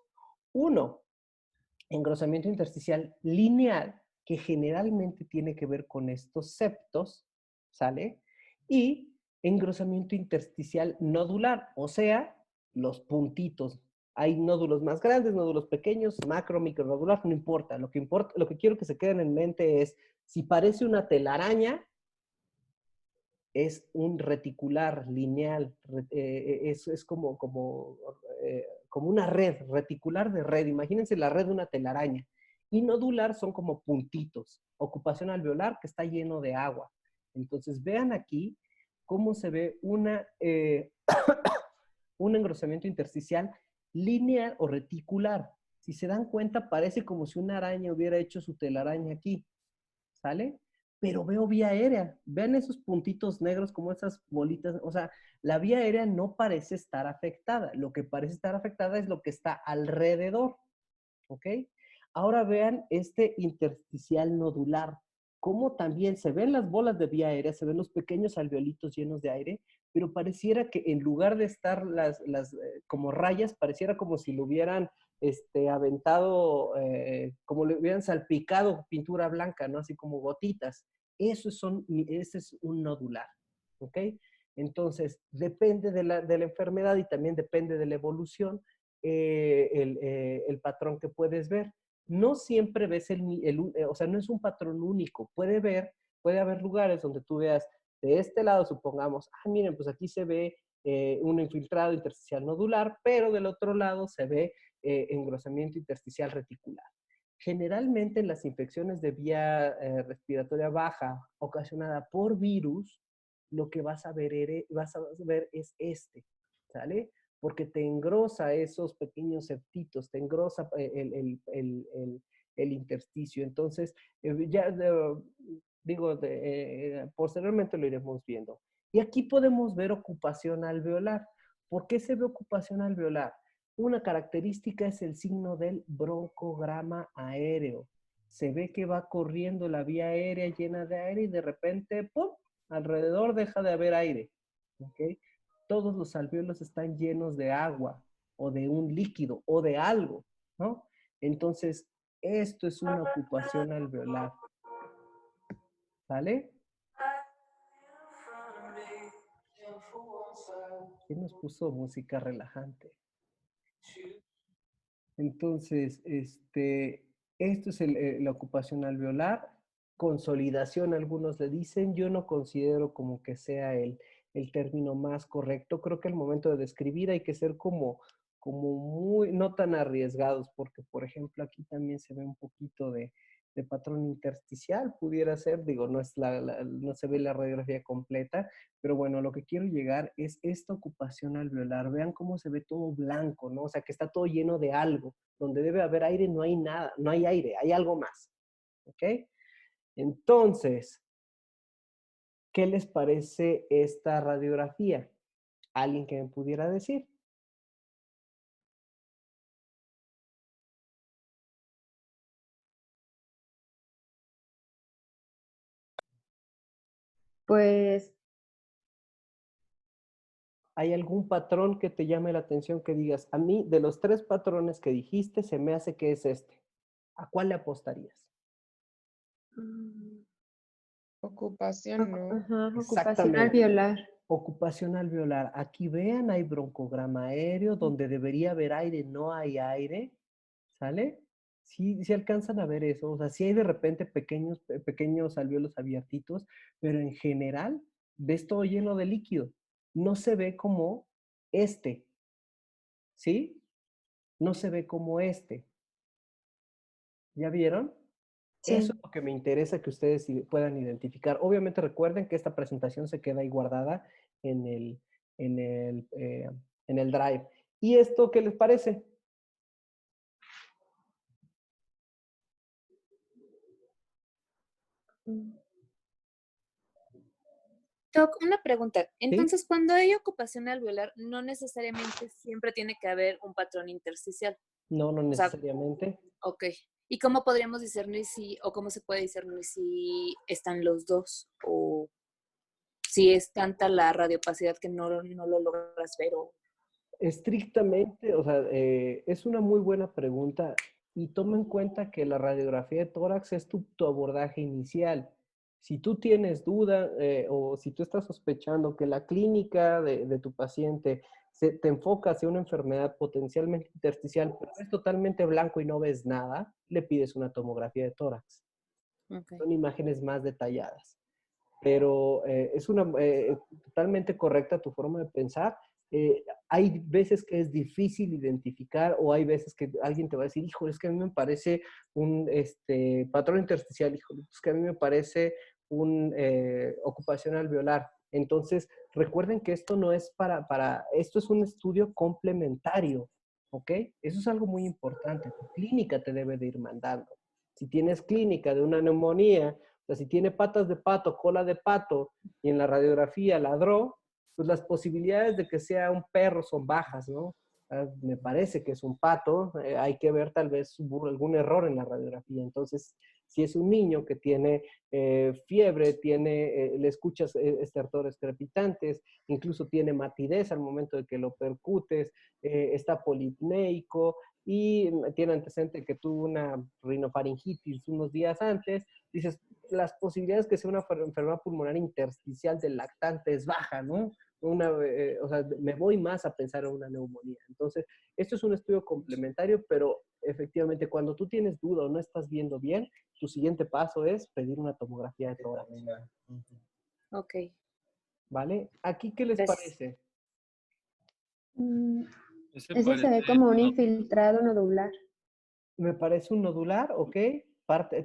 Uno, engrosamiento intersticial lineal, que generalmente tiene que ver con estos septos, ¿sale? Y engrosamiento intersticial nodular, o sea, los puntitos. Hay nódulos más grandes, nódulos pequeños, macro, micro, nodular, no importa. Lo que quiero que se queden en mente es, si parece una telaraña, es un reticular lineal, es como una red, reticular de red. Imagínense la red de una telaraña. Y nodular son como puntitos. Ocupación alveolar que está lleno de agua. Entonces vean aquí cómo se ve un engrosamiento intersticial lineal o reticular. Si se dan cuenta, parece como si una araña hubiera hecho su telaraña aquí. ¿Sale? Pero veo vía aérea. Vean esos puntitos negros como esas bolitas. O sea, la vía aérea no parece estar afectada. Lo que parece estar afectada es lo que está alrededor. ¿Ok? Ahora vean este intersticial nodular. Cómo también se ven las bolas de vía aérea, se ven los pequeños alveolitos llenos de aire, pero pareciera que en lugar de estar como rayas, pareciera como si lo hubieran aventado, como le hubieran salpicado pintura blanca, ¿no? Así como gotitas. Ese es un nodular, ¿ok? Entonces, depende de la enfermedad y también depende de la evolución el patrón que puedes ver. No siempre ves o sea, no es un patrón único. Puede haber lugares donde tú veas de este lado, supongamos, miren, pues aquí se ve un infiltrado intersticial nodular, pero del otro lado se ve engrosamiento intersticial reticular. Generalmente en las infecciones de vía respiratoria baja ocasionada por virus, lo que vas a ver es ¿sale? Porque te engrosa esos pequeños septitos, te engrosa el intersticio. Entonces, posteriormente lo iremos viendo. Y aquí podemos ver ocupación alveolar. ¿Por qué se ve ocupación alveolar? Una característica es el signo del broncograma aéreo. Se ve que va corriendo la vía aérea llena de aire y de repente, ¡pum!, alrededor deja de haber aire. ¿Okay? Todos los alvéolos están llenos de agua o de un líquido o de algo, ¿no? Entonces, esto es una ocupación alveolar. ¿Sale? ¿Quién nos puso música relajante? Entonces, esto es la ocupación alveolar. Consolidación, algunos le dicen. Yo no considero como que sea el término más correcto. Creo que al momento de describir hay que ser como muy, no tan arriesgados, porque, por ejemplo, aquí también se ve un poquito de patrón intersticial, pudiera ser, digo, no se ve la radiografía completa, pero bueno, lo que quiero llegar es esta ocupación alveolar. Vean cómo se ve todo blanco, ¿no? O sea, que está todo lleno de algo. Donde debe haber aire no hay nada, no hay aire, hay algo más. ¿Ok? Entonces, ¿qué les parece esta radiografía? ¿Alguien que me pudiera decir? Pues ¿Hay algún patrón que te llame la atención que digas, a mí, de los 3 patrones que dijiste, se me hace que es este? ¿A cuál le apostarías? Ocupación, ¿no? ajá, ocupación Exactamente. alveolar. Ocupación alveolar. Aquí vean, hay broncograma aéreo, donde debería haber aire, no hay aire. ¿Sale? Sí, sí alcanzan a ver eso. O sea, sí hay de repente pequeños alvéolos abiertitos, pero en general ves todo lleno de líquido. No se ve como este, ¿sí? No se ve como este. ¿Ya vieron? Eso Sí. es lo que me interesa que ustedes puedan identificar. Obviamente recuerden que esta presentación se queda ahí guardada en en el, en el Drive. ¿Y esto qué les parece? Doc, una pregunta. ¿Sí? Entonces, cuando hay ocupación alveolar, no necesariamente siempre tiene que haber un patrón intersticial. No, no O sea, necesariamente. ok. ¿Y cómo podríamos discernir o cómo se puede discernir si están los dos? O si es tanta la radiopacidad que no lo logras ver. Estrictamente, o sea, es una muy buena pregunta y toma en cuenta que la radiografía de tórax es tu abordaje inicial. Si tú tienes duda o si tú estás sospechando que la clínica de tu paciente te enfoca hacia una enfermedad potencialmente intersticial, pero es totalmente blanco y no ves nada, le pides una tomografía de tórax. Okay. Son imágenes más detalladas. Pero es totalmente correcta tu forma de pensar. Hay veces que es difícil identificar o hay veces que alguien te va a decir, híjole, es que a mí me parece un patrón intersticial, híjole, es que a mí me parece un ocupación alveolar. Entonces, recuerden que esto no es esto es un estudio complementario, ¿ok? Eso es algo muy importante. Tu clínica te debe de ir mandando. Si tienes clínica de una neumonía, o sea, si tiene patas de pato, cola de pato y en la radiografía ladró, pues las posibilidades de que sea un perro son bajas, ¿no? Me parece que es un pato, hay que ver tal vez hubo algún error en la radiografía. Entonces, si es un niño que tiene fiebre, le escuchas estertores crepitantes, incluso tiene matidez al momento de que lo percutes, está polipneico y tiene antecedente que tuvo una rinofaringitis unos días antes, dices, las posibilidades que sea una enfermedad pulmonar intersticial del lactante es baja, ¿no? O sea, me voy más a pensar en una neumonía. Entonces, esto es un estudio complementario, pero efectivamente, cuando tú tienes duda o no estás viendo bien, tu siguiente paso es pedir una tomografía de tórax. Ok. ¿Vale? ¿Aquí qué les Gracias. parece? Mm, Ese Ese se ve parece como un no, infiltrado nodular. Me parece un nodular, ¿ok?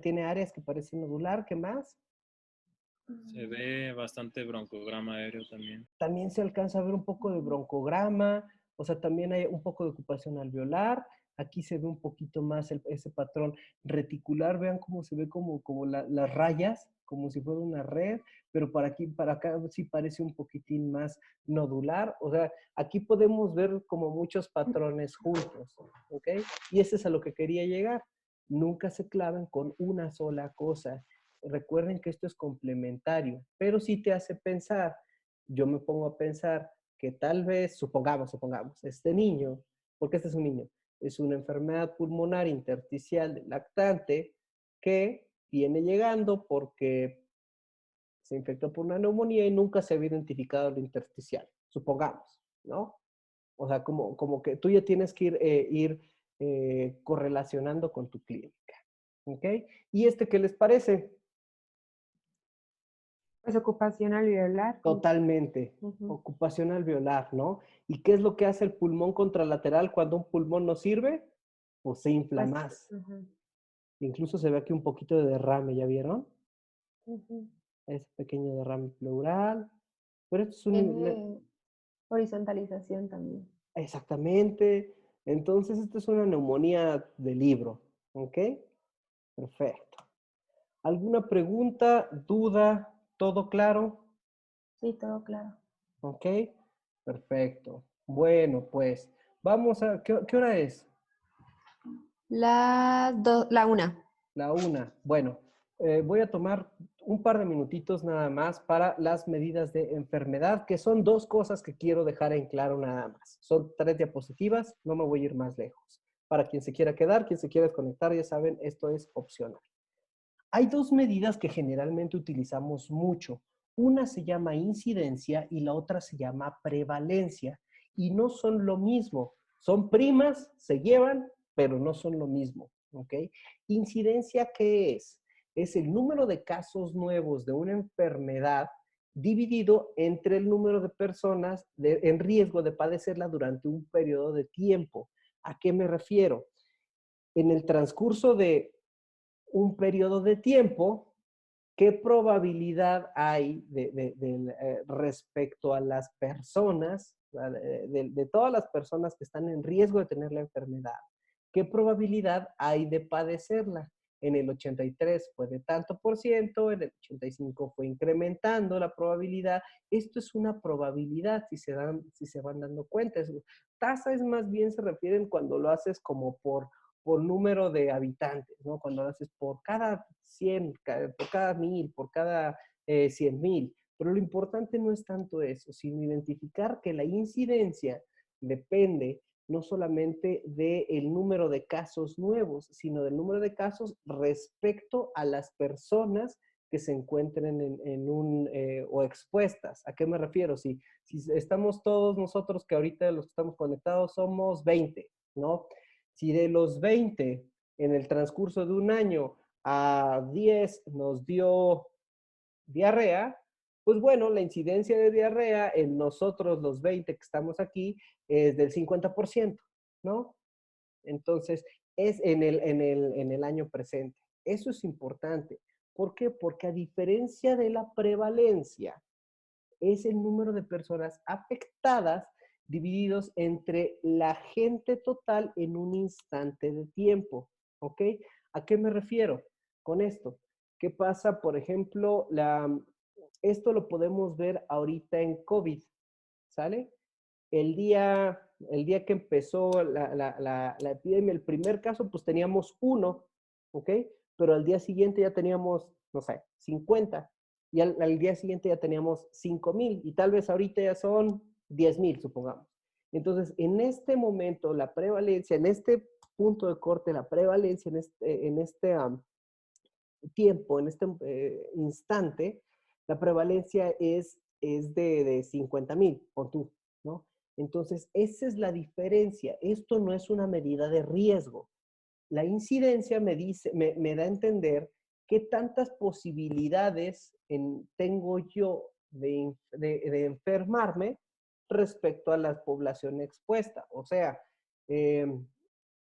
Tiene áreas que parecen nodular, ¿qué más? se ve bastante broncograma aéreo también. También se alcanza a ver un poco de broncograma, o sea, también hay un poco de ocupación alveolar. Aquí se ve un poquito más ese patrón reticular, vean cómo se ve como las rayas, como si fuera una red, pero para aquí, para acá sí parece un poquitín más nodular. O sea, aquí podemos ver como muchos patrones juntos, ¿ok? Y ese es a lo que quería llegar. Nunca se claven con una sola cosa. Recuerden que esto es complementario, pero sí te hace pensar. Yo me pongo a pensar que tal vez, supongamos, este niño, porque este es un niño, es una enfermedad pulmonar intersticial del lactante que viene llegando porque se infectó por una neumonía y nunca se había identificado lo intersticial, supongamos, ¿no? O sea, como que tú ya tienes que ir correlacionando con tu clínica, ¿ok? ¿Y qué les parece? Pues ocupación alveolar. Totalmente. Ujú. Ocupación alveolar, ¿no? ¿Y qué es lo que hace el pulmón contralateral cuando un pulmón no sirve? Pues se infla Pues, más. ujú, Incluso se ve aquí un poquito de derrame, ¿ya vieron? ujú. Ese pequeño derrame pleural. Pero esto es Tiene horizontalización también. exactamente. Entonces, esto es una neumonía de libro, ¿ok? Perfecto. ¿Alguna pregunta, duda? ¿Todo claro? Sí, todo claro. ¿Ok? Perfecto. Bueno, pues vamos a... ¿Qué hora es? La una. La una. Bueno, voy a tomar un par de minutitos nada más para las medidas de enfermedad, que son dos cosas que quiero dejar en claro nada más. Son 3 diapositivas, no me voy a ir más lejos. Para quien se quiera quedar, quien se quiera desconectar, ya saben, esto es opcional. Hay dos medidas que generalmente utilizamos mucho. Una se llama incidencia y la otra se llama prevalencia. Y no son lo mismo. Son primas, se llevan, pero no son lo mismo. ¿Ok? Incidencia, ¿qué es? Es el número de casos nuevos de una enfermedad dividido entre el número de personas en riesgo de padecerla durante un periodo de tiempo. ¿A qué me refiero? En el transcurso de un periodo de tiempo, ¿qué probabilidad hay respecto a las personas, de todas las personas que están en riesgo de tener la enfermedad? ¿Qué probabilidad hay de padecerla? En el 83 fue de tanto por ciento, en el 85 fue incrementando la probabilidad. Esto es una probabilidad, si se van dando cuenta. Tasa es más bien se refieren cuando lo haces como por número de habitantes, ¿no? Cuando lo haces por cada 100, por cada 1000, por cada 100,000. Pero lo importante no es tanto eso, sino identificar que la incidencia depende no solamente del número de casos nuevos, sino del número de casos respecto a las personas que se encuentren o expuestas. ¿A qué me refiero? Si estamos todos nosotros, que ahorita los que estamos conectados somos 20, ¿no? Si de los 20 en el transcurso de un año a 10 nos dio diarrea, pues bueno, la incidencia de diarrea en nosotros los 20 que estamos aquí es del 50%, ¿no? Entonces, es en el año presente. Eso es importante. ¿Por qué? Porque a diferencia de la prevalencia, es el número de personas afectadas divididos entre la gente total en un instante de tiempo. ¿Ok? ¿A qué me refiero con esto? ¿Qué pasa, por ejemplo, esto lo podemos ver ahorita en COVID, ¿sale? El día que empezó la epidemia, el primer caso, pues teníamos 1, ¿ok? Pero al día siguiente ya teníamos, no sé, 50. Y al día siguiente ya teníamos 5,000. Y tal vez ahorita ya son 10,000, supongamos. Entonces, en este momento, la prevalencia, en este punto de corte, la prevalencia en este tiempo, en este instante, la prevalencia es de 50,000, pon tú, ¿no? Entonces, esa es la diferencia. Esto no es una medida de riesgo. La incidencia me da a entender qué tantas posibilidades tengo yo de enfermarme respecto a la población expuesta. O sea,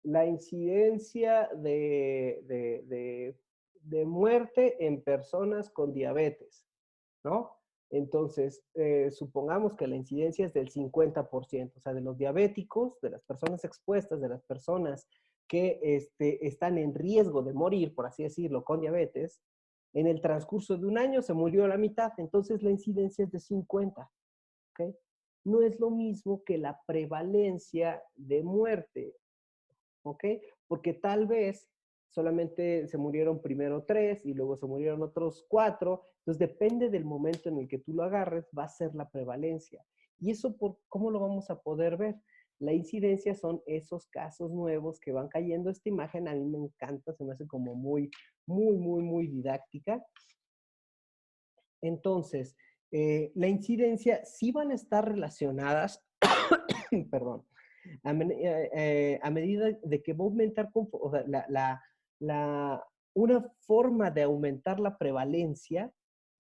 la incidencia de muerte en personas con diabetes, ¿no? Entonces, supongamos que la incidencia es del 50%, o sea, de los diabéticos, de las personas expuestas, de las personas que están en riesgo de morir, por así decirlo, con diabetes, en el transcurso de un año se murió la mitad, entonces la incidencia es de 50, ¿ok? No es lo mismo que la prevalencia de muerte, ¿ok? Porque tal vez solamente se murieron primero 3 y luego se murieron otros 4. Entonces, depende del momento en el que tú lo agarres, va a ser la prevalencia. ¿Y eso cómo lo vamos a poder ver? La incidencia son esos casos nuevos que van cayendo. Esta imagen a mí me encanta, se me hace como muy, muy, muy, muy didáctica. Entonces, la incidencia sí van a estar relacionadas, perdón, a medida de que va a aumentar, o sea, una forma de aumentar la prevalencia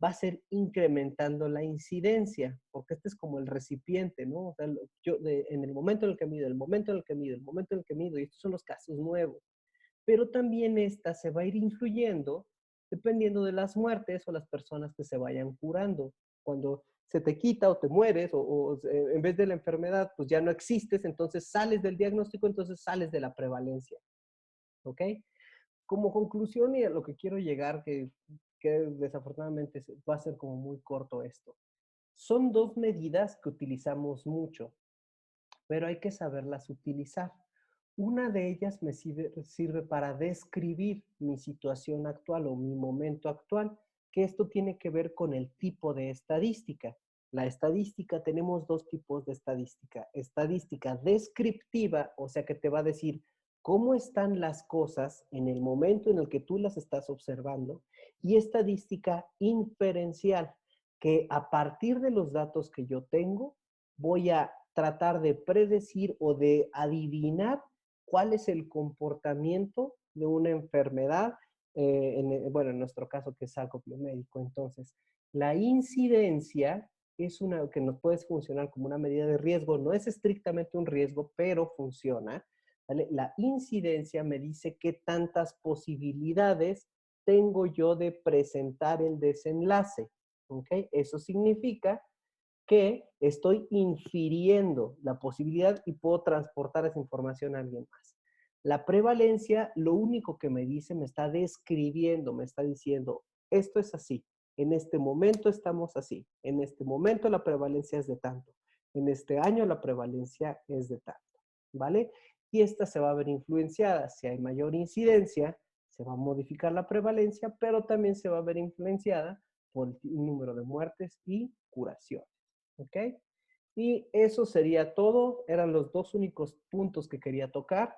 va a ser incrementando la incidencia, porque este es como el recipiente, ¿no? O sea, en el momento en el que mido, el momento en el que mido, el momento en el que mido, y estos son los casos nuevos. Pero también esta se va a ir influyendo dependiendo de las muertes o las personas que se vayan curando. Cuando se te quita o te mueres o en vez de la enfermedad, pues ya no existes, entonces sales del diagnóstico, entonces sales de la prevalencia. ¿Ok? Como conclusión y a lo que quiero llegar, que desafortunadamente va a ser como muy corto esto. Son dos medidas que utilizamos mucho, pero hay que saberlas utilizar. Una de ellas me sirve para describir mi situación actual o mi momento actual, que esto tiene que ver con el tipo de estadística. La estadística, tenemos dos tipos de estadística. Estadística descriptiva, o sea que te va a decir cómo están las cosas en el momento en el que tú las estás observando, y estadística inferencial, que a partir de los datos que yo tengo, voy a tratar de predecir o de adivinar cuál es el comportamiento de una enfermedad, bueno, en nuestro caso que es algo biomédico. Entonces, la incidencia es una que nos puede funcionar como una medida de riesgo, no es estrictamente un riesgo, pero funciona, ¿vale? La incidencia me dice qué tantas posibilidades tengo yo de presentar el desenlace, ¿ok? Eso significa que estoy infiriendo la posibilidad y puedo transportar esa información a alguien más. La prevalencia, lo único que me dice, me está describiendo, me está diciendo, esto es así, en este momento estamos así, en este momento la prevalencia es de tanto, en este año la prevalencia es de tanto, ¿vale? Y esta se va a ver influenciada, si hay mayor incidencia, se va a modificar la prevalencia, pero también se va a ver influenciada por el número de muertes y curaciones. ¿Ok? Y eso sería todo. Eran los dos únicos puntos que quería tocar.